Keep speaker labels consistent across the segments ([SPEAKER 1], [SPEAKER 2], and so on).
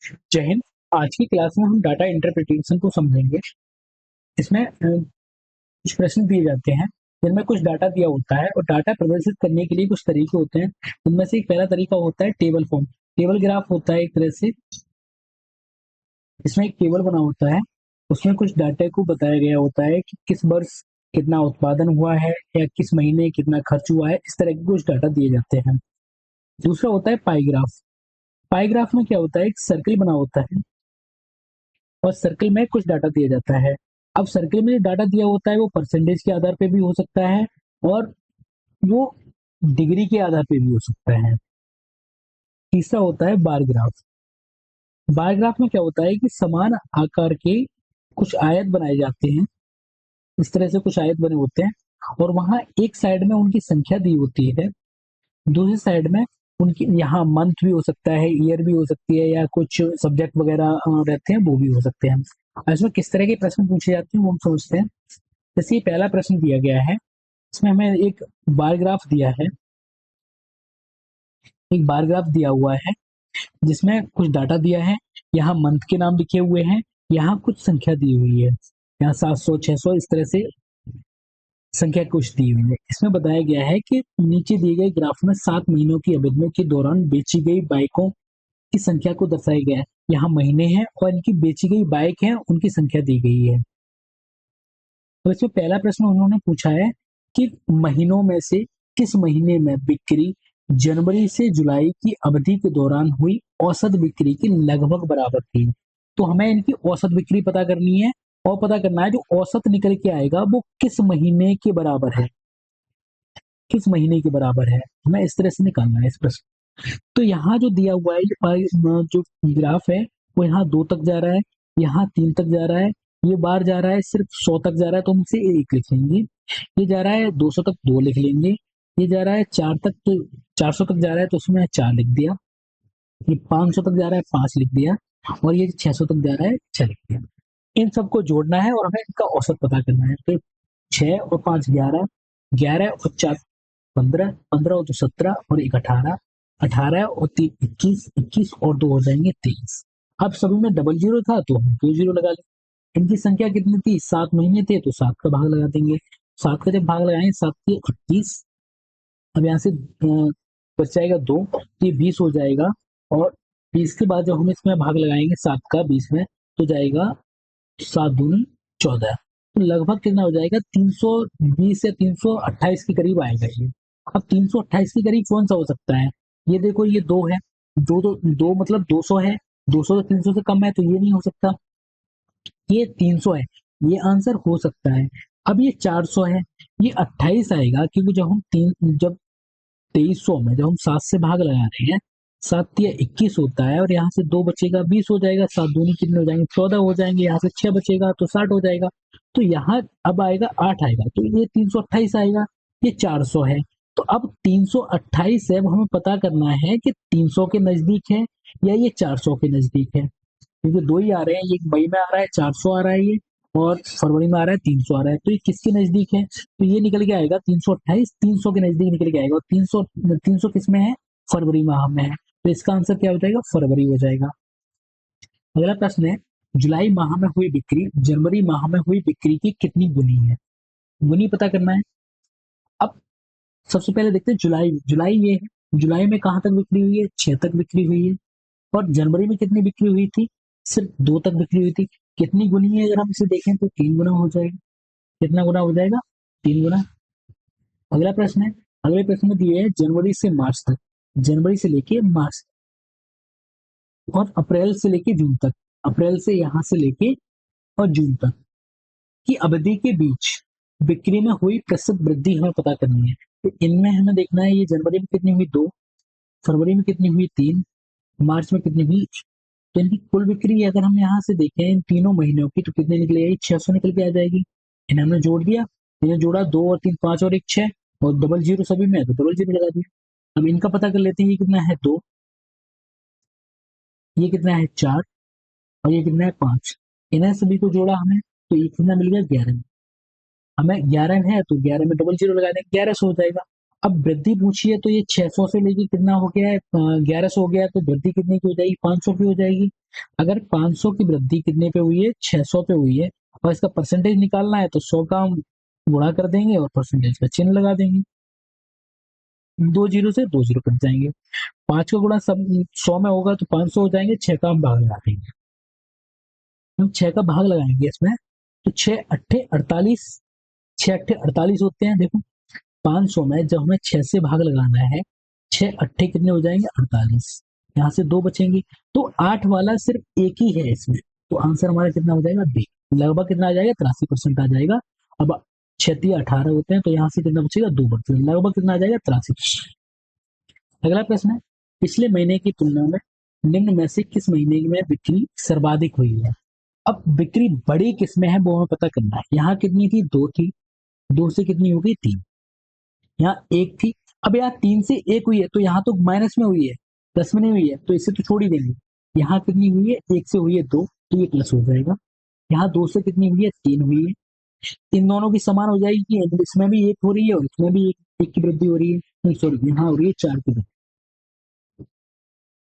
[SPEAKER 1] जय हिंद। आज की क्लास में हम डाटा इंटरप्रिटेशन को समझेंगे। इसमें कुछ प्रश्न दिए जाते हैं जिनमें कुछ डाटा दिया होता है और डाटा प्रदर्शित करने के लिए कुछ तरीके होते हैं। उनमें से एक पहला तरीका होता है टेबल फॉर्म। टेबल ग्राफ होता है एक तरह से। इसमें एक टेबल बना होता है, उसमें कुछ डाटा को बताया गया होता है कि किस वर्ष कितना उत्पादन हुआ है या किस महीने कितना खर्च हुआ है। इस तरह के कुछ डाटा दिए जाते हैं। दूसरा होता है पाई ग्राफ। पाई ग्राफ में क्या होता है, एक सर्किल बना होता है और सर्कल में कुछ डाटा दिया जाता है। अब सर्कल में जो डाटा दिया होता है वो परसेंटेज के आधार पे भी हो सकता है और वो डिग्री के आधार पे भी हो सकता है। तीसरा होता है बार ग्राफ। बार ग्राफ में क्या होता है कि समान आकार के कुछ आयत बनाए जाते हैं। इस तरह से कुछ आयत बने होते हैं और वहां एक साइड में उनकी संख्या दी होती है, दूसरी साइड में उनकी यहाँ मंथ भी हो सकता है, ईयर भी हो सकती है या कुछ सब्जेक्ट वगैरह रहते हैं वो भी हो सकते हैं। इसमें किस तरह के प्रश्न पूछे जाते हैं वो हम समझते हैं। जैसे पहला प्रश्न दिया गया है, इसमें हमें एक बार ग्राफ दिया है। एक बार ग्राफ दिया हुआ है जिसमें कुछ डाटा दिया है। यहाँ मंथ के नाम लिखे हुए हैं, यहाँ कुछ संख्या दी हुई है, यहाँ 700 600 इस तरह से संख्या कुछ दी हुई है। इसमें बताया गया है कि नीचे दिए गए ग्राफ में 7 महीनों की अवधि के दौरान बेची गई बाइकों की संख्या को दर्शाया गया है। यहाँ महीने हैं और इनकी बेची गई बाइक है उनकी संख्या दी गई है। तो इसमें पहला प्रश्न उन्होंने पूछा है कि महीनों में से किस महीने में बिक्री जनवरी से जुलाई की अवधि के दौरान हुई औसत बिक्री की लगभग बराबर थी। तो हमें इनकी औसत बिक्री पता करनी है और पता करना है जो औसत निकल के आएगा वो किस महीने के बराबर है, किस महीने के बराबर है, हमें इस तरह से निकालना है इस प्रश्न। तो यहाँ जो दिया हुआ है जो ग्राफ है वो यहाँ 2 तक जा रहा है, यहाँ 3 तक जा रहा है, ये बार जा रहा है सिर्फ 100 तक जा रहा है तो हम इसे 1 लिख लेंगे। ये जा रहा है 200 तक 2 लिख लेंगे। ये जा रहा है 4 तक तो 400 तक जा रहा है तो उसमें 4 लिख दिया। ये 500 तक जा रहा है 5 लिख दिया और ये 600 तक जा रहा है 6 लिख दिया। इन सबको जोड़ना है और हमें इनका औसत पता करना है। तो 6 और 5 11, 11 और 4 15, 15 और 2 17 और 1 18, 18 और 3 21, 21 और 2 हो जाएंगे 23। अब सभी में डबल जीरो था तो हम 2 जीरो लगा लें। इनकी संख्या कितनी थी, 7 महीने थे तो 7 का भाग लगा देंगे। 7 का जब भाग लगाएंगे 7 के 21, अब यहाँ से बच जाएगा 2 तो ये 20 हो जाएगा। और 20 के बाद जब हम इसमें भाग लगाएंगे 7 का 20 में तो जाएगा 7 दूनी 14। तो लगभग कितना हो जाएगा, 320 या 328 के करीब आएगा ये। अब 328 के करीब कौन सा हो सकता है, ये देखो ये 2 है, दो मतलब 200 है, 200 तो 300 से कम है तो ये नहीं हो सकता, ये 300 है, ये आंसर हो सकता है। अब ये 400 है, ये 28 आएगा क्योंकि जब 2300 में जब हम 7 से भाग लगा रहे हैं, 7 या 21 होता है और यहाँ से 2 बचेगा 20 हो जाएगा, 7 दूनी कितने हो जाएंगे 14 हो जाएंगे, यहाँ से 6 बचेगा तो 60 हो जाएगा। तो यहाँ अब आएगा 8 आएगा तो ये 328 आएगा, ये 400 है। तो अब 328 है, अब हमें पता करना है कि 300 के नजदीक है या ये 400 के नजदीक है, क्योंकि दो ही आ रहे हैं, ये मई में आ रहा है 400 आ रहा है ये, और फरवरी में आ रहा है 300 आ रहा है, तो ये किसके नजदीक है, तो ये निकल के आएगा 328 300 के नजदीक निकल के आएगा। और 300 किस में है, फरवरी माह में है, तो इसका आंसर क्या हो जाएगा, फरवरी हो जाएगा। अगला प्रश्न है, जुलाई माह में हुई बिक्री जनवरी माह में हुई बिक्री की कितनी गुनी है, गुनी पता करना है। अब सबसे पहले देखते हैं जुलाई, जुलाई ये है, जुलाई में कहाँ तक बिक्री हुई है, 6 तक बिक्री हुई है। और जनवरी में कितनी बिक्री हुई थी, सिर्फ 2 तक बिक्री हुई थी। कितनी गुनी है, अगर हम इसे देखें तो 3 गुना हो जाएगा। कितना गुना हो जाएगा, 3 गुना। अगला प्रश्न है, अगले प्रश्न में दिए है जनवरी से मार्च तक, जनवरी से लेके मार्च और अप्रैल से लेके जून तक, अप्रैल से यहाँ से लेके और जून तक की अवधि के बीच बिक्री में हुई प्रतिशत वृद्धि हमें पता करनी है। तो इनमें हमें देखना है ये जनवरी में कितनी हुई 2, फरवरी में कितनी हुई 3, मार्च में कितनी हुई। तो इनकी कुल बिक्री अगर हम यहाँ से देखें इन तीनों महीनों की तो कितनी निकल आएगी, 600 निकल के आ जाएगी। इन्हें हमने जोड़ दिया, इन्हें जोड़ा 2 और 3 5 और 1 6 और डबल जीरो सभी में है तो डबल जीरो लगा दिया। अब इनका पता कर लेते हैं, ये कितना है 2, ये कितना है 4 और ये कितना है 5। इन्हें सभी को जोड़ा हमें तो ये कितना मिल गया 11 में। हमें 11 है तो 11 में डबल जीरो लगा दें 1100 हो जाएगा। अब वृद्धि पूछी है तो ये 600 से लेके कितना हो गया है, 1100 हो गया है, तो वृद्धि कितने की हो जाएगी, 500 की हो जाएगी। अगर 500 की वृद्धि कितने पे हुई है, 600 पे हुई है, और इसका परसेंटेज निकालना है तो 100 का हम गुणा कर देंगे और परसेंटेज का चिन्ह लगा देंगे। 2 जीरो से 2 जीरो कट जाएंगे। 5 का गुणा सब 100 में होगा तो 500 हो जाएंगे, 6 का हम भाग लगा देंगे। हम 6 का भाग लगाएंगे इसमें, तो 6 अट्ठे 48, 6 अट्ठे 48 होते हैं। देखो 500 में जब हमें 6 से भाग लगाना है, 6 अट्ठे कितने हो जाएंगे, 48। यहाँ से 2 बचेंगे, तो 8 वाला सिर्फ एक ही है इसमें, तो आंसर हमारा कितना हो जाएगा, बी। लगभग कितना आ जाएगा, 83% आ जाएगा। अब 6 × 18 होते हैं, तो यहाँ से कितना बचेगा, 2 बचेगा, लगभग कितना आ जाएगा, 83%। अगला प्रश्न है, पिछले महीने की तुलना में निम्न में से किस महीने में बिक्री सर्वाधिक हुई है। अब बिक्री बड़ी किसमें है वो हमें पता करना है। यहाँ कितनी थी, 2 थी, 2 से कितनी हो गई, 3। यहाँ 1 थी, अब यहाँ 3 से 1 हुई है तो यहाँ तो माइनस में हुई है, प्लस में नहीं हुई है, तो इसे तो छोड़ ही देंगे। यहाँ कितनी हुई है, 1 से हुई है 2, तो ये प्लस हो जाएगा। यहाँ 2 से कितनी हुई है, 3 हुई है, इन दोनों की समान हो जाएगी, इसमें भी 1 हो रही है और इसमें भी एक की वृद्धि हो रही है, सॉरी यहाँ हो रही है 4 की वृद्धि।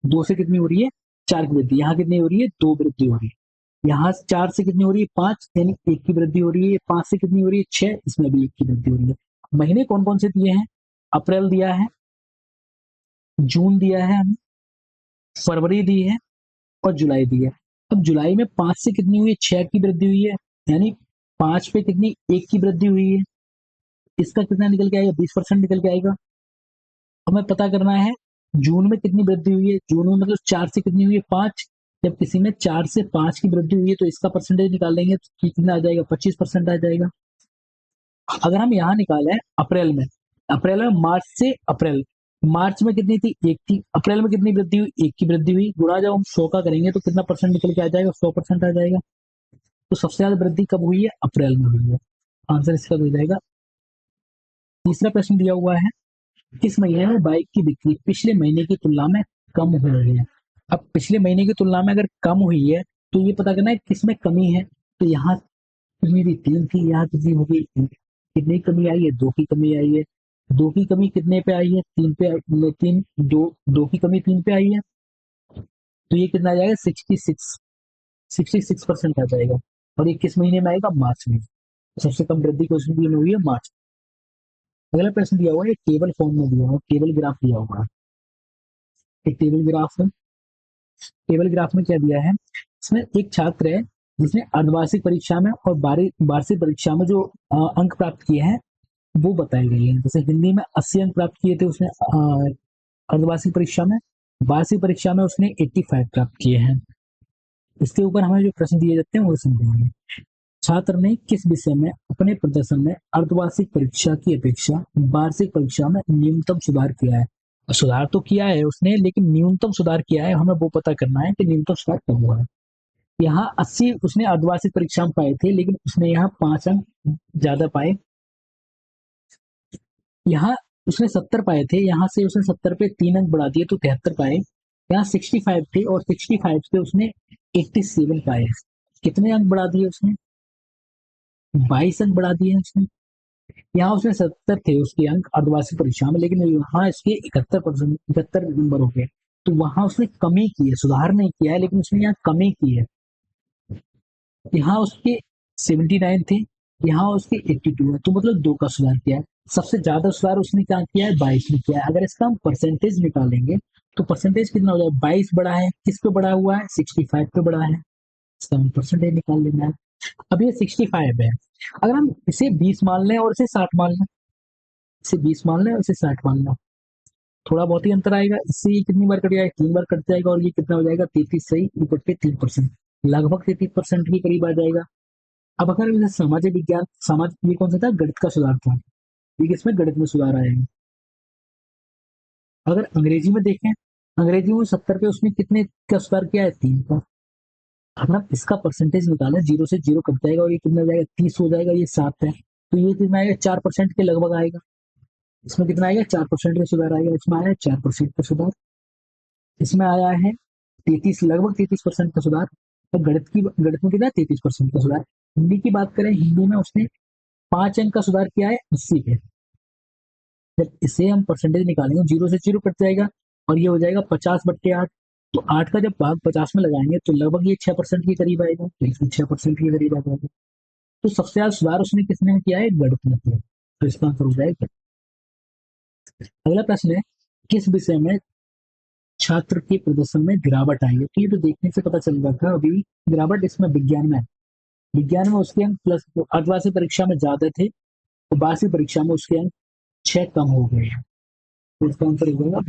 [SPEAKER 1] 2 से कितनी हो रही है, 4 की वृद्धि, यहाँ कितनी हो रही है, 2 वृद्धि हो रही है। यहाँ 4 से कितनी हो रही है, 5, यानी 1 की वृद्धि हो रही है। 5 से कितनी हो रही है, 6, इसमें भी 1 की वृद्धि हो रही है। महीने कौन कौन से दिए हैं, अप्रैल दिया है, जून दिया है हमें, फरवरी दी है और जुलाई दी है। अब जुलाई में 5 से कितनी हुई है, 6 की वृद्धि हुई है, यानी 5 पे कितनी, 1 की वृद्धि हुई है। इसका कितना निकल के आएगा, 20% निकल के आएगा। हमें पता करना है जून में कितनी वृद्धि हुई है, जून में मतलब 4 से कितनी हुई है, 5। जब किसी में 4 से 5 की वृद्धि हुई है तो इसका परसेंटेज निकाल लेंगे तो कितना आ जाएगा, 25% आ जाएगा। अगर हम यहाँ निकालें अप्रैल में, अप्रैल में मार्च से अप्रैल, मार्च में कितनी थी, 1 थी, अप्रैल में कितनी वृद्धि हुई, 1 की वृद्धि हुई, गुणा जब हम 100 का करेंगे तो कितना परसेंट निकल के आ जाएगा, 100% आ जाएगा। तो सबसे ज्यादा वृद्धि कब हुई है, अप्रैल में हुई है, आंसर इसका हो जाएगा। तीसरा प्रश्न दिया हुआ है, किस महीने में बाइक की बिक्री पिछले महीने की तुलना में कम हो रही है। अब पिछले महीने की तुलना में अगर कम हुई है तो ये पता करना है किसमें कमी है। तो यहाँ कितनी थी, 3 थी, यहाँ कितनी होगी, कितनी कमी आई है, 2 की कमी आई है। 2 की कमी कितने पे आई है, 3 पे, 3, 2 की कमी 3 पे आई है, तो ये कितना आ जाएगा, 66% आ जाएगा। और ये किस महीने में आएगा, मार्च में। सबसे कम वृद्धि किस महीने में हुई है, मार्च। अगला प्रश्न दिया हुआ है, टेबल फॉर्म में दिया हुआ है, टेबल ग्राफ दिया हुआ है। एक टेबल ग्राफ है, टेबल ग्राफ में क्या दिया है, इसमें एक छात्र है जिसने अर्धवार्षिक परीक्षा में और वार्षिक परीक्षा में जो अंक प्राप्त किए हैं वो बताए गए हैं। जैसे हिंदी में 80 अंक प्राप्त किए थे उसने अर्धवार्षिक परीक्षा में, वार्षिक परीक्षा में उसने 85 प्राप्त किए हैं। इसके ऊपर हमें जो प्रश्न दिए जाते हैं वो समझेंगे। छात्र ने किस विषय में अपने प्रदर्शन में अर्धवार्षिक परीक्षा की अपेक्षा वार्षिक परीक्षा में न्यूनतम सुधार किया है। सुधार तो किया है उसने, लेकिन न्यूनतम सुधार किया है, हमें वो पता करना है कि न्यूनतम सुधार कब हुआ है। यहाँ 80 उसने अर्धवार्षिक परीक्षा में पाए थे, लेकिन उसने यहाँ 5 अंक ज्यादा पाए। यहाँ उसने 70 पाए थे, यहाँ से उसने 70 पे 3 अंक बढ़ा दिए तो 73 पाए। यहाँ 65 थे और 65 पे उसने 87 पाए। कितने अंक बढ़ा दिए उसने, 22 अंक बढ़ा दिए उसने। यहाँ उसने 70 थे उसके अंक अर्धवार्षिक परीक्षा में, लेकिन यहाँ इसके 71 नंबर हो गए। तो वहां उसने कमी की है, सुधार नहीं किया है, लेकिन उसने यहाँ कमी की है। यहाँ उसके 79 थे, यहाँ उसके 82 है, तो मतलब 2 का सुधार किया है। सबसे ज्यादा सुधार उसने क्या किया है, 22 ने किया है। अगर इसका हम परसेंटेज निकालेंगे तो परसेंटेज कितना हो जाएगा, 22 बढ़ा है, किस पे बढ़ा हुआ है, 65 पे बढ़ा है। इसका हम परसेंटेज निकाल लेना है। अब ये 65 है, अगर हम इसे 20 मान लें और इसे 60 मान लें, इसे 20 मान लें और इसे 60 मान लें, थोड़ा बहुत ही अंतर आएगा। इससे ये कितनी बार कट जाएगा, 3 बार कट जाएगा, और ये कितना हो जाएगा, 33 सही ऊपर पे 3%, लगभग 33% के करीब आ जाएगा। अब अगर जैसे सामाजिक विज्ञान, समाज, ये कौन सा था, गणित का सुधार था, ये किसमें, गणित में सुधार आएगा। अगर अंग्रेजी में देखें, अंग्रेजी में 70 पे उसने कितने का सुधार किया है, 3 का। अगर हम इसका परसेंटेज निकालें, 0 से 0 कट जाएगा और ये कितना हो जाएगा, 30 हो जाएगा, ये 7 है, तो ये कितना आएगा, 4% के लगभग आएगा। इसमें कितना आएगा, 4% का सुधार आएगा, इसमें आया 4% का सुधार, इसमें आया है 33, लगभग 33% का सुधार। और गणित में कितना, 33% का सुधार। हिंदी की बात करें, हिंदी में उसने 5 अंक का सुधार किया है 80 पे। जब इसे हम परसेंटेज निकालेंगे, 0 से 0 कट जाएगा और ये हो जाएगा 50/8। तो 8 का जब भाग 50 में लगाएंगे तो लगभग ये 6% के करीब आएगा, तो इसमें 6% के करीब आ जाएगा। तो सबसे ज्यादा सुधार उसने किसने किया है? गणित में किया। तो इसका आंसर हो जाएगा। अगला प्रश्न है, किस विषय में छात्र के प्रदर्शन में गिरावट आई है? तो ये तो देखने से पता चल रहा था अभी, गिरावट इसमें विज्ञान में है। विज्ञान में उसके अंक प्लस अर्धवार्षिक परीक्षा में ज्यादा थे, तो वार्षिक परीक्षा में उसके अंक 6 कम हो गए हैं। तो इसका आंसर हो जाएगा।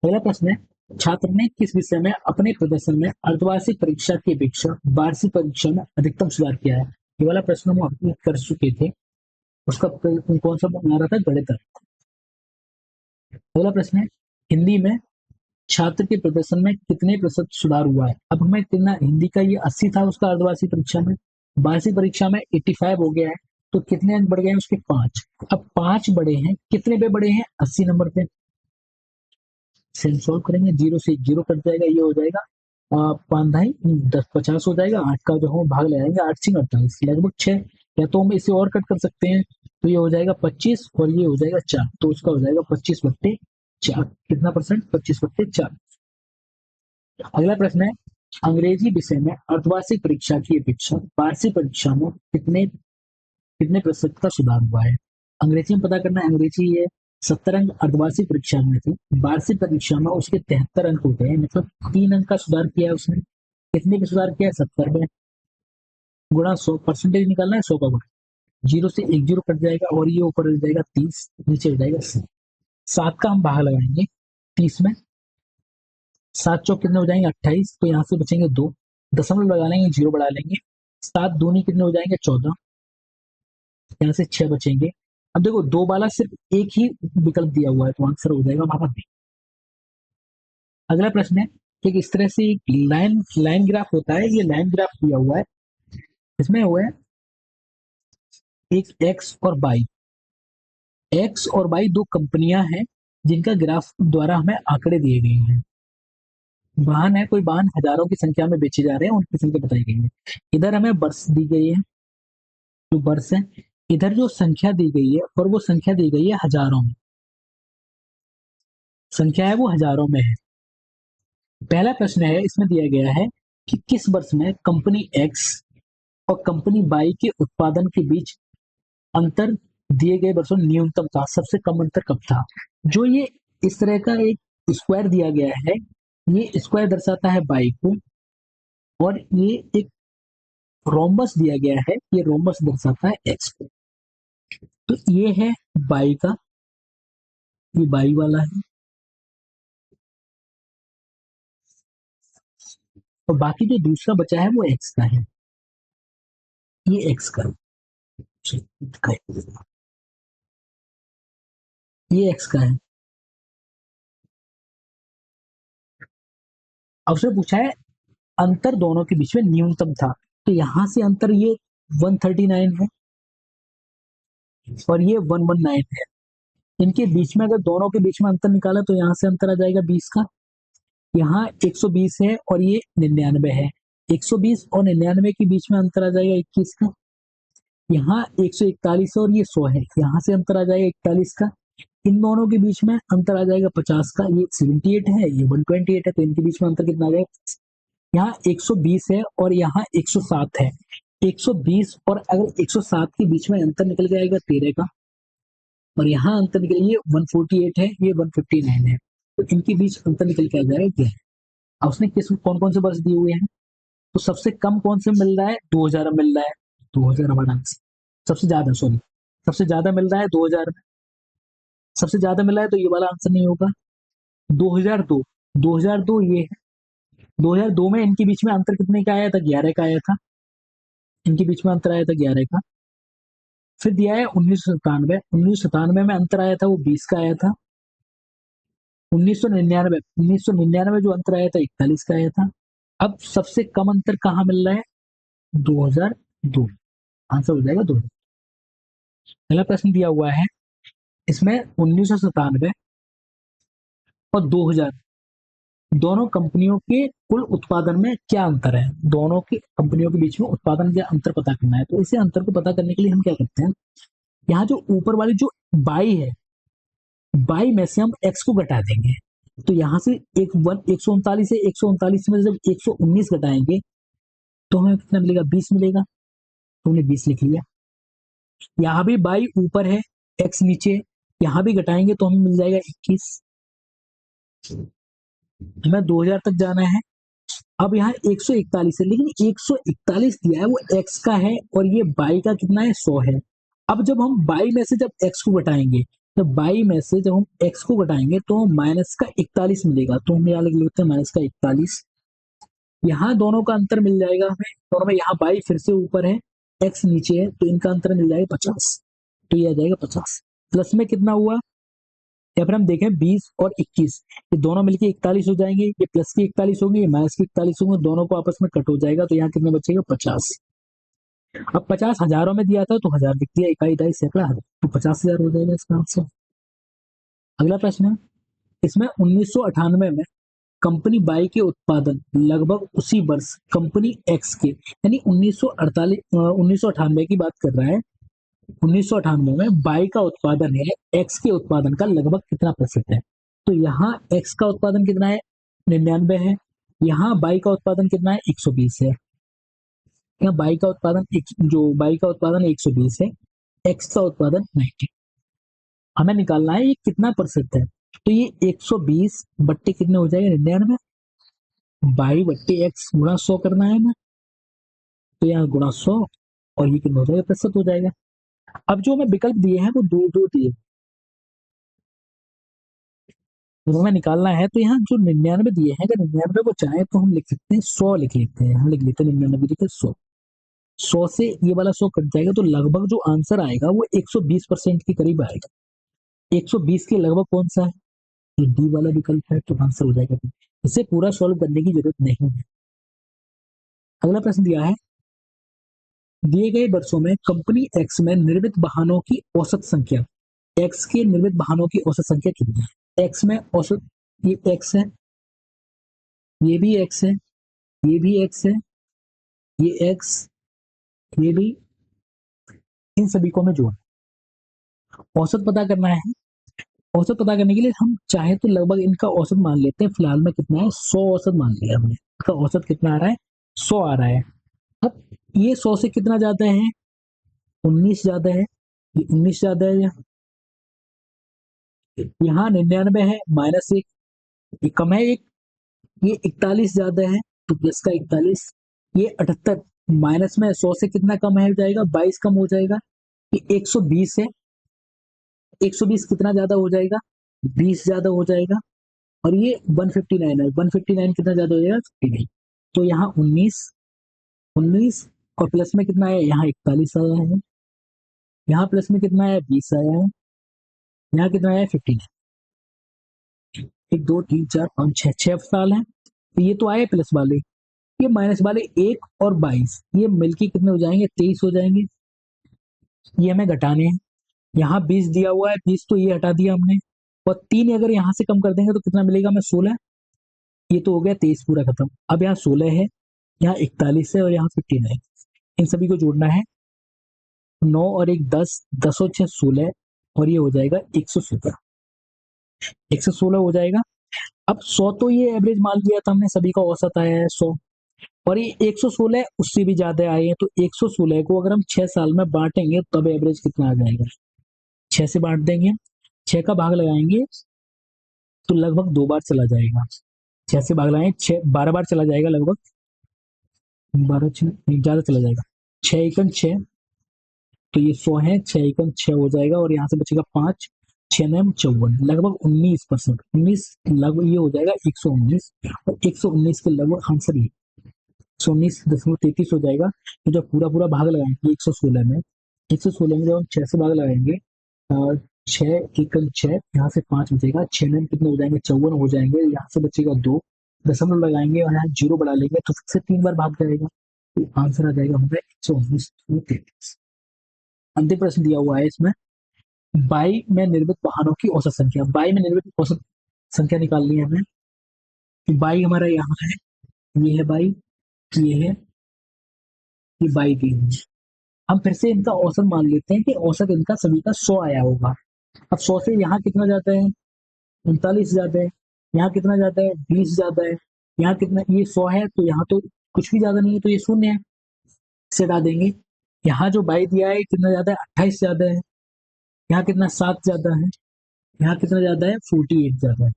[SPEAKER 1] पहला प्रश्न है, छात्र ने किस विषय में अपने प्रदर्शन में अर्धवार्षिक परीक्षा की अपेक्षा वार्षिक परीक्षा में अधिकतम सुधार किया है? ये वाला प्रश्न हम अपने कर चुके थे। उसका कौन सा बना रहा था? गणित। अगला प्रश्न है, हिंदी में छात्र के प्रदर्शन में कितने प्रतिशत सुधार हुआ है? अब हमें कितना, हिंदी का ये 80 था उसका अर्धवार्षिक परीक्षा में, वार्षिक परीक्षा में 85 हो गया है, तो कितने अंक बढ़ गए हैं उसके? 5। अब 5 बढ़े हैं, कितने पे बढ़े हैं? 80 नंबर पे। सेम सॉल्व करेंगे, 0 से 0 कट जाएगा, ये हो जाएगा 5 10 50 हो जाएगा। 8 का जो हम भाग लगाएंगे, 8 सिंह 48, लगभग 6। या तो हम इसे और कट कर सकते हैं, तो ये हो जाएगा 25 और ये हो जाएगा 4, तो उसका हो जाएगा 25/4। कितना परसेंट? 25/4। अगला प्रश्न है, अंग्रेजी विषय में अर्धवार्षिक परीक्षा की अपेक्षा वार्षिक परीक्षा में कितने कितने प्रतिशत का सुधार हुआ है? अंग्रेजी में पता करना है। अंग्रेजी ये 70 अंक अर्धवार्षिक परीक्षा में थे, वार्षिक परीक्षा में उसके 73 अंक हो गए, मतलब 3 अंक का सुधार किया है उसने। कितने का सुधार किया है? 70 में। गुणा 100, परसेंटेज निकालना है 100 का गुणा। 0 से 1 0 कट जाएगा और ये ऊपर हो जाएगा 30, नीचे हो जाएगा 7 का हम भाग लगाएंगे 30 में। 7 चौक कितने हो जाएंगे? 28, तो यहाँ से बचेंगे 2, दशमलव लगा लेंगे, 0 बढ़ा लेंगे। 7 दूनी कितने हो जाएंगे? 14, यहाँ से 6 बचेंगे। अब देखो, दो वाला सिर्फ एक ही विकल्प दिया हुआ है, तो आंसर हो जाएगा हमारा बी। अगला प्रश्न है कि इस तरह से एक लाइन लाइन ग्राफ होता है, ये लाइन ग्राफ दिया हुआ है, इसमें हुआ है एक एक्स और वाई। एक्स और वाई दो कंपनियां हैं जिनका ग्राफ द्वारा हमें आंकड़े दिए गए हैं। वाहन है, कोई वाहन हजारों की संख्या में बेचे जा रहे हैं, उनकी संख्या बताई गई है। इधर हमें वर्ष दी गई है, जो वर्ष है। इधर जो संख्या दी गई है, और वो संख्या दी गई है हजारों में, संख्या है वो हजारों में है। पहला प्रश्न है, इसमें दिया गया है कि किस वर्ष में कंपनी एक्स और कंपनी वाई के उत्पादन के बीच अंतर दिए गए वर्षों में न्यूनतम था, सबसे कम अंतर कब था? जो ये इस तरह का एक स्क्वायर दिया गया है, ये स्क्वायर दर्शाता है वाई को, और ये एक रोम्बस दिया गया है, ये रोम्बस दर्शाता है एक्स को। तो ये है वाई का, ये वाई वाला है, और बाकी जो दूसरा बचा है वो एक्स का है, ये एक्स का है, ये एक्स का है। अब उसने पूछा है अंतर दोनों के बीच में न्यूनतम था, तो यहां से अंतर ये 139 है और ये 119 है। इनके बीच में अगर दोनों के बीच में अंतर निकाला तो यहाँ से अंतर आ जाएगा 20 का। यहाँ 120 है और ये 99 है, 120 और 99 के बीच में अंतर आ जाएगा 21 का। यहाँ 141 है और ये 100 है, यहाँ से अंतर आ जाएगा 41 का। इन दोनों के बीच में अंतर आ जाएगा 50 का, ये 78 है, ये 128 है, तो इनके बीच में अंतर कितना आ जाएगा? यहाँ 120 है और यहाँ 107 है। 120 और अगर 107 के बीच में अंतर निकल के आएगा 13 का, और यहाँ अंतर निकल, ये 148 है, ये 159 है, तो इनके बीच अंतर निकल के आ जाएगा क्या? अब उसने किस कौन कौन से वर्ष दिए हुए हैं, तो सबसे कम कौन से मिल रहा है? 2000 मिल रहा है, 2000 हमारा आंसर। सबसे ज्यादा, सॉरी, सबसे ज्यादा मिल रहा है 2000 में, सबसे ज्यादा मिल रहा है, तो ये वाला आंसर नहीं होगा। 2002, 2002 ये है। 2002 में इनके बीच में अंतर कितने का आया था? 11 का आया था, इनके बीच में अंतर आया था 11 का। फिर दिया है 1997, 1997 में अंतर आया था वो 20 का आया था। 1999, 1999 जो अंतर आया था 41 का आया था। अब सबसे कम अंतर कहाँ मिल रहा है? 2002, आंसर हो जाएगा 2। पहला प्रश्न दिया हुआ है, इसमें 1997 और 2000 दोनों कंपनियों के कुल उत्पादन में क्या अंतर है? दोनों की कंपनियों के बीच में उत्पादन का अंतर पता करना है, तो इसे अंतर को पता करने के लिए हम क्या करते हैं, यहाँ जो ऊपर वाली जो बाई है, बाई में से हम x को घटा देंगे, तो यहाँ से 139 है, 139 में जब 119 घटाएंगे तो हमें कितना मिलेगा, 20 मिलेगा। तो हमने 20 लिख लिया। यहाँ भी बाई ऊपर है, x नीचे, यहाँ भी घटाएंगे तो हमें मिल जाएगा 21। हमें 2000 तक जाना है। अब यहाँ 141 है, लेकिन 141 दिया है वो x का है और ये बाई का कितना है, 100 है। अब जब हम बाई में से जब x को घटाएंगे, तो बाई में से जब हम x को घटाएंगे तो माइनस का 41 मिलेगा, तो हम यहाँ लिख लेते हैं माइनस का 41। यहाँ दोनों का अंतर मिल जाएगा हमें, दोनों में यहाँ बाई फिर से ऊपर है, x नीचे है, तो इनका अंतर मिल जाएगा 50। तो ये आ जाएगा 50। प्लस में कितना हुआ, या फिर हम देखें 20 और 21, ये दोनों मिलके 41 हो जाएंगे, ये प्लस के 41 होंगे, ये माइनस के 41 होंगे, दोनों को आपस में कट हो जाएगा, तो यहाँ कितने बचेगा, 50। अब 50 हजारों में दिया था तो हजार लिख दिया, इकाई ढाई सैकड़ा, तो 50,000 हो जाएगा इसका आंसर। अगला प्रश्न है, इसमें 1998 में कंपनी बाई के उत्पादन लगभग उसी वर्ष कंपनी एक्स के, यानी 1998 की बात कर रहा है, 1998 में बाई का उत्पादन है, एक्स के उत्पादन का लगभग कितना प्रतिशत है। तो यहाँ एक्स का उत्पादन कितना है, 99 है। यहाँ बाई का उत्पादन कितना है, 120 है। यहाँ बाई का उत्पादन जो बाई का उत्पादन 120 है, एक्स का उत्पादन 90। हमें निकालना है ये कितना प्रतिशत है। तो ये 120 बट्टे कितने हो जाएगा, 99, बाई बट्टे एक्स गुणा 100 करना है ना, तो यहाँ गुणा 100 और ये कितना हो जाएगा, प्रतिशत हो जाएगा। अब जो हमें विकल्प दिए हैं वो दो दो दिए, तो हमें निकालना है, तो यहाँ जो 99 दिए हैं, अगर 99 को चाहे तो हम लिख सकते हैं 100 लिख लेते हैं, हम लिख लेते हैं 99 लिखे 100। 100 से ये वाला 100 कट जाएगा, तो लगभग जो आंसर आएगा वो 120% के करीब आएगा। 120 के लगभग कौन सा है, ये डी वाला विकल्प है, तो आंसर हो जाएगा। इसे पूरा सॉल्व करने की जरूरत नहीं है। अगला प्रश्न दिया है, दिए गए वर्षों में कंपनी एक्स में निर्मित वाहनों की औसत संख्या, एक्स के निर्मित वाहनों की औसत संख्या कितनी है। एक्स में औसत, ये एक्स है, ये भी एक्स है, ये भी एक्स है, ये एक्स, ये भी, इन सभी को हमें जोड़ना, औसत पता करना है। औसत पता करने के लिए हम चाहे तो लगभग इनका औसत मान लेते हैं, फिलहाल में कितना है, 100 औसत मान लिया हमने, इसका औसत कितना आ रहा है, 100 आ रहा है। अब ये 100 से कितना ज्यादा है, 19 ज्यादा है, ये 19 ज्यादा है, यहाँ 99 है, माइनस एक, ये कम है एक, ये 41 ज्यादा है, तो प्लस का 41, ये 78, माइनस में 100 से कितना कम है, हो जाएगा 22 कम हो जाएगा, ये 120 है, 120 कितना ज्यादा हो जाएगा, 20 ज्यादा हो जाएगा, और ये 159 है, 159 कितना ज्यादा हो जाएगा, 59। तो यहाँ 19, 19 और प्लस में कितना है, यहाँ 41 आया है, यहाँ प्लस में कितना है, 20 आया है, यहाँ कितना है, 59। एक दो तीन चार पाँच छह, 6 साल है, तो ये तो आए प्लस वाले, ये माइनस वाले 1 और 22, ये मिलके कितने हो जाएंगे, 23 हो जाएंगे। ये हमें घटाने हैं, यहाँ 20 दिया हुआ है, 20 तो ये हटा दिया हमने, और 3 अगर यहाँ से कम कर देंगे तो कितना मिलेगा हमें, 16। ये तो हो गया 23 पूरा खत्म। अब यहाँ 16 है, यहाँ 41 है और यहाँ 59 है, इन सभी को जोड़ना है। 9 और 1 10, 10 और 6 16, और ये हो जाएगा 116, 116 हो जाएगा। अब 100 तो ये एवरेज मान लिया था हमने, सभी का औसत आया है 100, और ये 116 उससे भी ज्यादा आए हैं, तो 116 को अगर हम 6 साल में बांटेंगे तब एवरेज कितना आ जाएगा, 6 से बांट देंगे, 6 का भाग लगाएंगे तो लगभग 2 बार चला जाएगा, 6 से भाग लगाएंगे 6 12 बार चला जाएगा, लगभग 12 6 ज्यादा चला जाएगा, 6 एकम 6, तो ये 100 है, 6 एकम 6 हो जाएगा, और यहाँ से बचेगा 5, 6 नम 54, लगभग 19%, 19 लगभग ये हो जाएगा 119, और 119 के लगभग आंसर ये 119.33 हो जाएगा। तो जब पूरा पूरा भाग लगाएंगे 116 में, 116 में जब हम 6 से भाग लगाएंगे, 6 एकम 6, यहाँ से 5 बचेगा, 6 नम कितने हो जाएंगे, 54 हो जाएंगे, यहाँ से बचेगा 2, दशमलव लगाएंगे और यहाँ जीरो बढ़ा लेंगे, तो फिर से 3 बार भाग जाएगा, तो आंसर आ जाएगा हमारा 119.33। अंतिम प्रश्न दिया हुआ है इसमें, बाई में निर्मित वाहनों की औसत संख्या, बाई में निर्मित औसत संख्या निकालनी है हमें। बाई हमारा यहाँ है, ये है बाई, ये है, ये बाई दी है, हम फिर से इनका औसत मान लेते हैं कि औसत इनका सभी का 100 आया होगा। अब 100 से यहाँ कितना जाता है, 39 जाता है, यहाँ कितना जाता है, 20 जाता है, यहाँ कितना, ये 100 है तो यहाँ तो कुछ भी ज्यादा नहीं है तो ये शून्य है, से हटा देंगे। यहाँ जो बाई दिया है कितना ज्यादा है, 28 ज्यादा है, यहाँ कितना 7 ज्यादा है, यहाँ कितना ज्यादा है, 48 ज्यादा है।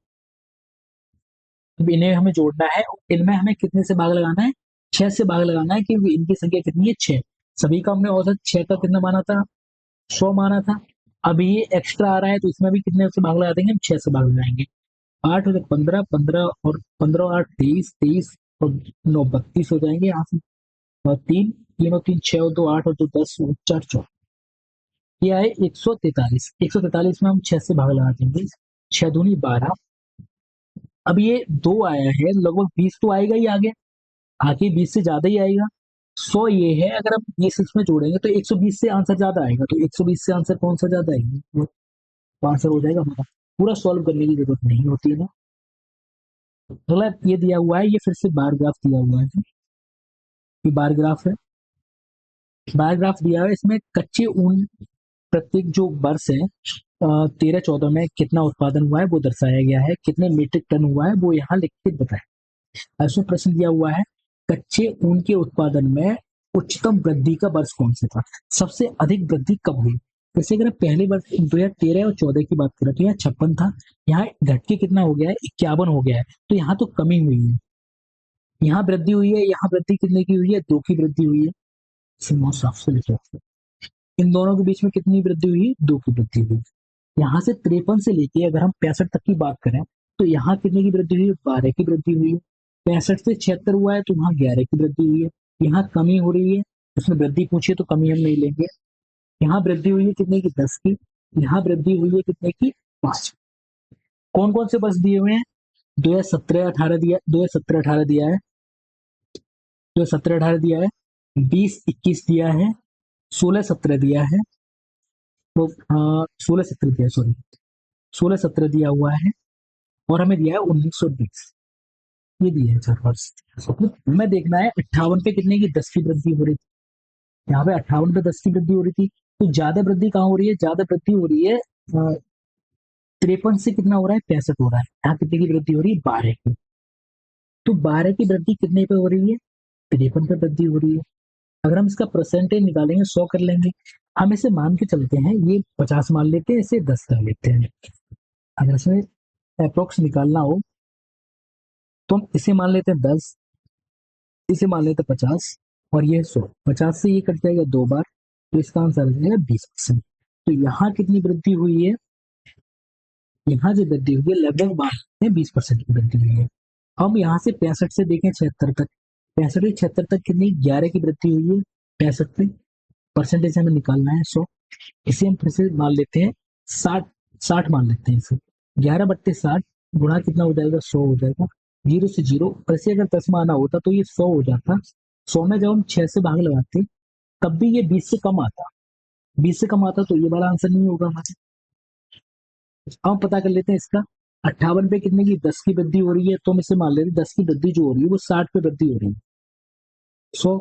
[SPEAKER 1] अब इन्हें हमें जोड़ना है, इनमें हमें कितने से भाग लगाना है, 6 से भाग लगाना है, क्योंकि इनकी संख्या कितनी है, 6। सभी का हमने औसत 6 का कितना माना था, 100 माना था। अब ये एक्स्ट्रा आ रहा है तो इसमें भी कितने से भाग लगा देंगे, हम 6 से भाग लगाएंगे। 8 और 15, 15 और 15 और 8 23, 23 और 9 32 हो जाएंगे यहाँ से। और 3, 3 और 3 6 और 2 8 और 2 10 और 4 14, ये आए 143। 143 में हम 6 से भाग लगा देंगे, 6 दूनी 12। अब ये 2 आया है, लगभग 20 तो आएगा ही आगे, आगे 20 से ज्यादा ही आएगा। 100 ये है, अगर हम 20 इसमें जोड़ेंगे तो 120 से आंसर ज्यादा आएगा, तो 120 से आंसर कौन सा ज्यादा आएगा, वो आंसर हो जाएगा हमारा। पूरा सॉल्व करने की जरूरत नहीं होती है ना। अगला ये दिया हुआ है, ये फिर से बार ग्राफ दिया हुआ है, ये बार ग्राफ है। बार ग्राफ दिया है, इसमें कच्चे ऊन प्रत्येक जो वर्ष है 13-14 में कितना उत्पादन हुआ है वो दर्शाया गया है, कितने मीट्रिक टन हुआ है वो यहाँ लिख के बताया। इसमें प्रश्न दिया हुआ है, कच्चे ऊन के उत्पादन में उच्चतम वृद्धि का वर्ष कौन सा था, सबसे अधिक वृद्धि कब हुई। जैसे अगर पहले वर्ष 2013 और 14 की बात करें तो यहाँ 56 था, यहाँ घट के कितना हो गया है, 51 हो गया है, तो यहाँ तो कमी हुई है। यहाँ वृद्धि हुई है, यहाँ वृद्धि कितने की हुई है, 2 की वृद्धि हुई है। सीमा साफ से लिखो, इन दोनों के बीच में कितनी वृद्धि हुई, 2 की वृद्धि हुई। यहाँ से 53 से लेके अगर हम 65 तक की बात करें तो यहाँ कितने की वृद्धि हुई, 12 की वृद्धि हुई है। 65 से 76 हुआ है तो वहाँ 11 की वृद्धि हुई है। यहाँ कमी हो रही है, उसमें वृद्धि पूछिए तो कमी हम नहीं लेंगे। यहाँ वृद्धि हुई है कितने की, 10 की। यहाँ वृद्धि हुई है कितने की, 5। कौन कौन से वर्ष दिए हुए हैं, 2017-18 दिया, 2017-18 दिया है, 2017-18 दिया है, 20-21 दिया है, 16-17 दिया है, वो 16-17 दिया, सॉरी 16-17 दिया हुआ है, और हमें दिया है 1920, ये दिया है 4 वर्ष। हमें देखना है 58 पे कितने की, 10 की वृद्धि हो रही थी, यहाँ पे 58 पे 10 की वृद्धि हो रही थी, तो ज्यादा वृद्धि कहाँ हो रही है, ज्यादा वृद्धि हो रही है 53 से कितना हो रहा है, 65 हो रहा है। यहाँ कितने की वृद्धि हो रही है, 12 की। तो 12 की वृद्धि कितने पे हो रही है, 53 पे वृद्धि हो रही है। अगर हम इसका परसेंटेज निकालेंगे 100 कर लेंगे, हम इसे मान के चलते हैं, ये 50 मान लेते हैं, इसे 10 कर लेते हैं। अगर इसमें अप्रोक्स निकालना हो तो हम इसे मान लेते हैं 10, इसे मान लेते हैं 50, और ये 100। 50 से ये कट जाएगा 2 बार, तो इसका आंसर आ जाएगा 20%। तो यहाँ कितनी वृद्धि हुई है, यहाँ जो वृद्धि हुई है लगभग बात में 20% की वृद्धि हुई है। हम यहाँ से 65 से देखें 76 तक, 65 से 76 तक कितनी, 11 की वृद्धि हुई है 65 में। परसेंटेज हमें निकालना है 100, इसे हम फिर से मान लेते हैं 60, 60 मान लेते हैं इसे। 11/60 गुणा कितना हो जाएगा, 100 हो जाएगा। 0 से 0, ऐसे अगर 10 माना होता तो ये 100 हो जाता। 100 में जब हम 6 से भाग लगाते तब भी ये 20 से कम आता, 20 से कम आता तो ये वाला आंसर नहीं होगा हमारे। अब पता कर लेते हैं इसका, 58 पे कितने की, 10 की वृद्धि हो रही है, तो हम इसे मान लेते हैं 10 की वृद्धि जो हो रही है वो 60 पे वृद्धि हो रही है। 100,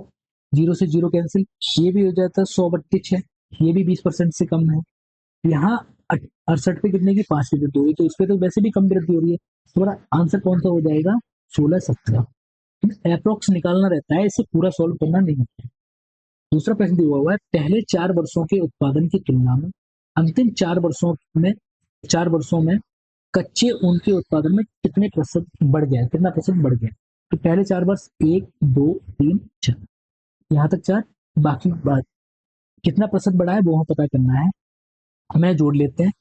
[SPEAKER 1] 0 से 0 कैंसिल, ये भी हो जाता है 100/6, ये भी 20% से कम है। यहाँ 68 पे कितने की, 5 की वृद्धि हो रही है, तो इस पे तो वैसे भी कम वृद्धि हो रही है, तो हमारा आंसर कौन सा हो जाएगा, 16-17। अप्रोक्स निकालना रहता है, इसे पूरा सॉल्व करना नहीं है। दूसरा प्रश्न दिया हुआ है, पहले 4 वर्षों के उत्पादन की तुलना में अंतिम 4 वर्षों में कच्चे ऊन के उत्पादन में कितने प्रतिशत बढ़ गया, कितना प्रतिशत बढ़ गया। तो पहले 4 वर्ष, 1 2 3 4, यहाँ तक 4, बाकी बात कितना प्रतिशत बढ़ा है वो हमें पता करना है। हमें जोड़ लेते हैं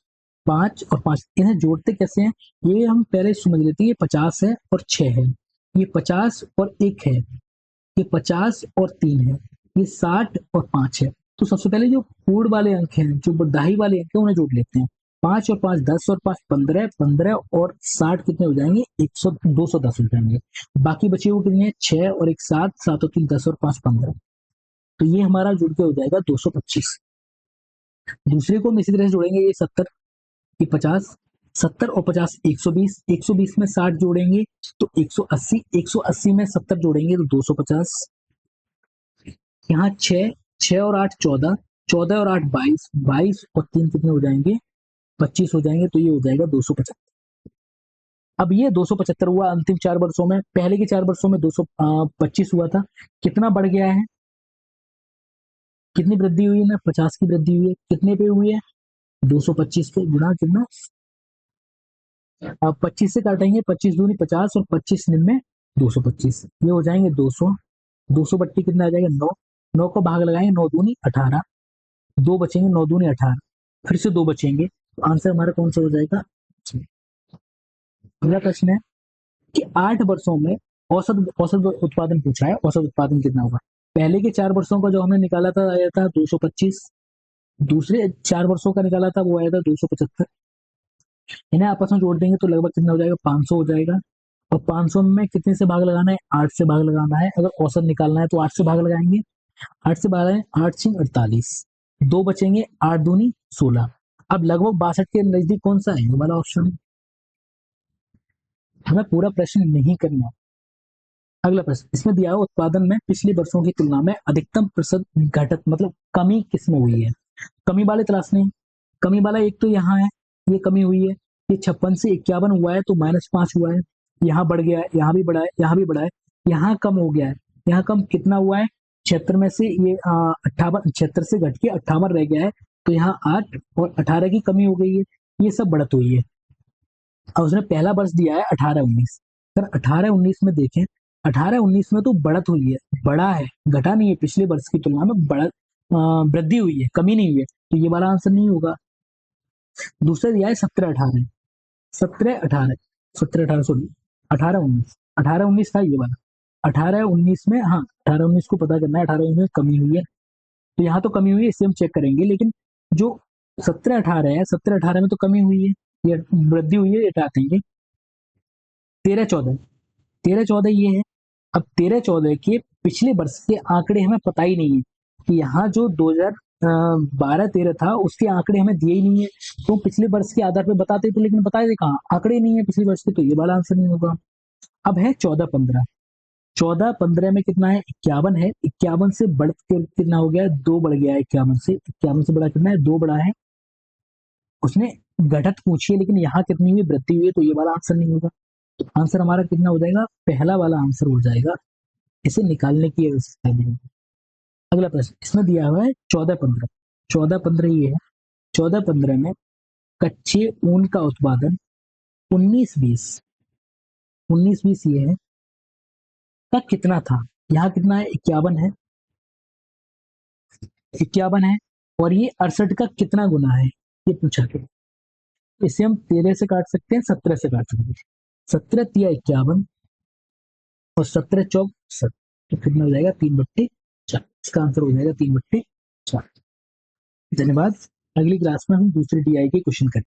[SPEAKER 1] 5 और 5, इन्हें जोड़ते कैसे हैं, ये हम पहले समझ लेते हैं, ये 50 है और 6 है, ये 50 और 1 है, ये 50 और 3 है, ये 60 और 5 है। तो सबसे पहले जो पूर्ण वाले अंक हैं, जो बधाई वाले अंक हैं, उन्हें जोड़ लेते हैं। 5 और 5 10 और 5 15, 15 और 60 कितने हो जाएंगे, 100 210 हो जाएंगे। बाकी बचे हुए कितने हैं, 6 और 1 7, 7 और 3 10 और 5 15, तो ये हमारा जुड़ के हो जाएगा 225। दूसरे को हम इसी तरह से जोड़ेंगे, ये 70, ये 50, 70 और 50 120, 120 में 60 जोड़ेंगे तो 180, 180 में 70 जोड़ेंगे तो 250। यहाँ 6 6 और 8 14, 14 और 8 22, 22 और 3 कितने हो जाएंगे, 25 हो जाएंगे, तो ये हो जाएगा 275। अब ये 275 हुआ अंतिम 4 वर्षों में, पहले के 4 वर्षों में 225 हुआ था, कितना बढ़ गया है, कितनी वृद्धि हुई है ना, 50 की वृद्धि हुई है, कितने पे हुई है, 225 पे गुणा कितना, अब 25 से काटेंगे, 25 दूनी 50 और 25 निन्ने 225, ये हो जाएंगे 200, 200 बट्टी कितना आ जाएगा 9, 9 को भाग लगाएंगे, 9 दूनी 18, दो बचेंगे, 9 दूनी 18, फिर से दो बचेंगे, तो आंसर हमारा कौन सा हो जाएगा। अगला प्रश्न है कि 8 वर्षों में औसत औसत उत्पादन पूछा है, औसत उत्पादन कितना होगा। पहले के 4 वर्षों का जो हमने निकाला था आया था 225, दूसरे 4 वर्षों का निकाला था वो आया था 275, इन्हें आपस में जोड़ देंगे तो लगभग कितना हो जाएगा, 500 हो जाएगा। और 500 में कितने से भाग लगाना है, 8 से भाग लगाना है, अगर औसत निकालना है तो 8 से भाग लगाएंगे, 8 से भाग लगाएंगे, 8 6 48, दो बचेंगे, 8 दूनी 16। अब लगभग 62 के नजदीक कौन सा है, ये वाला ऑप्शन। हमें पूरा प्रश्न नहीं करना। अगला प्रश्न, इसमें दिया हुआ उत्पादन में पिछले वर्षों की तुलना में अधिकतम प्रतिशत घटत मतलब कमी किसमें हुई है, कमी वाले तलाशने हैं। कमी वाला एक तो यहाँ है, ये कमी हुई है, ये 56 से 51 हुआ है तो -5 हुआ है, यहाँ बढ़ गया है, यहाँ भी बढ़ा है, यहाँ भी बढ़ा है, यहाँ कम हो गया है, यहाँ कम कितना हुआ है, 76 में से ये 58, 76 से घट के 58 रह गया है, तो यहाँ 8 और 18 की कमी हो गई है, ये सब बढ़त हुई है। और उसने पहला वर्ष दिया है 18-19, अगर 18-19 में देखें, 18-19 में तो बढ़त हुई है, बड़ा है, घटा नहीं है, पिछले वर्ष की तुलना में बढ़त वृद्धि हुई है, कमी नहीं हुई है, तो ये वाला आंसर नहीं होगा। दूसरा दिया है 17-18, 17-18, 17-18 सॉरी, 18-19, 18-19 था ये वाला, 18-19 में, हाँ 18-19 को पता करना है, 18-19 में कमी हुई है, तो यहाँ तो कमी हुई है, इसे हम चेक करेंगे, लेकिन जो 17-18 है, 17-18 में तो कमी हुई है, ये वृद्धि हुई है, ये हटा देंगे। 13-14, 13-14 ये है। अब 13-14 के पिछले वर्ष के आंकड़े हमें पता ही नहीं है, कि यहाँ जो 2012-13 था उसके आंकड़े हमें दिए ही नहीं है, तो पिछले वर्ष के आधार पर बताते तो, लेकिन बताए कहाँ, आंकड़े नहीं है पिछले वर्ष के, तो ये वाला आंसर नहीं होगा। अब है 14-15, 14-15 में कितना है, 51 है, 51 से बढ़ के कितना हो गया है, 2 बढ़ गया है, 51 से बड़ा कितना है, 2 बढ़ा है, उसने घटत पूछी है, लेकिन यहाँ कितनी हुई, वृद्धि हुई है, तो ये वाला आंसर नहीं होगा। तो आंसर हमारा कितना हो जाएगा, पहला वाला आंसर हो जाएगा, इसे निकालने की आवश्यकता नहीं है। अगला प्रश्न, इसमें दिया हुआ है 14-15, 14-15 ये है, 14-15 में कच्चे ऊन का उत्पादन 19-20, 19-20 ये है, का कितना था, यहाँ कितना है, 51 है, 51 है, और ये 68 का कितना गुना है, ये पूछा गया। इसे हम 13 से काट सकते हैं, 17 से काट सकते हैं, 17 तिया 51 और 17 चौक 60, तो कितना हो जाएगा, 3/4, इसका आंसर हो जाएगा 3/4। धन्यवाद, अगली क्लास में हम दूसरी टीआई के क्वेश्चन करेंगे।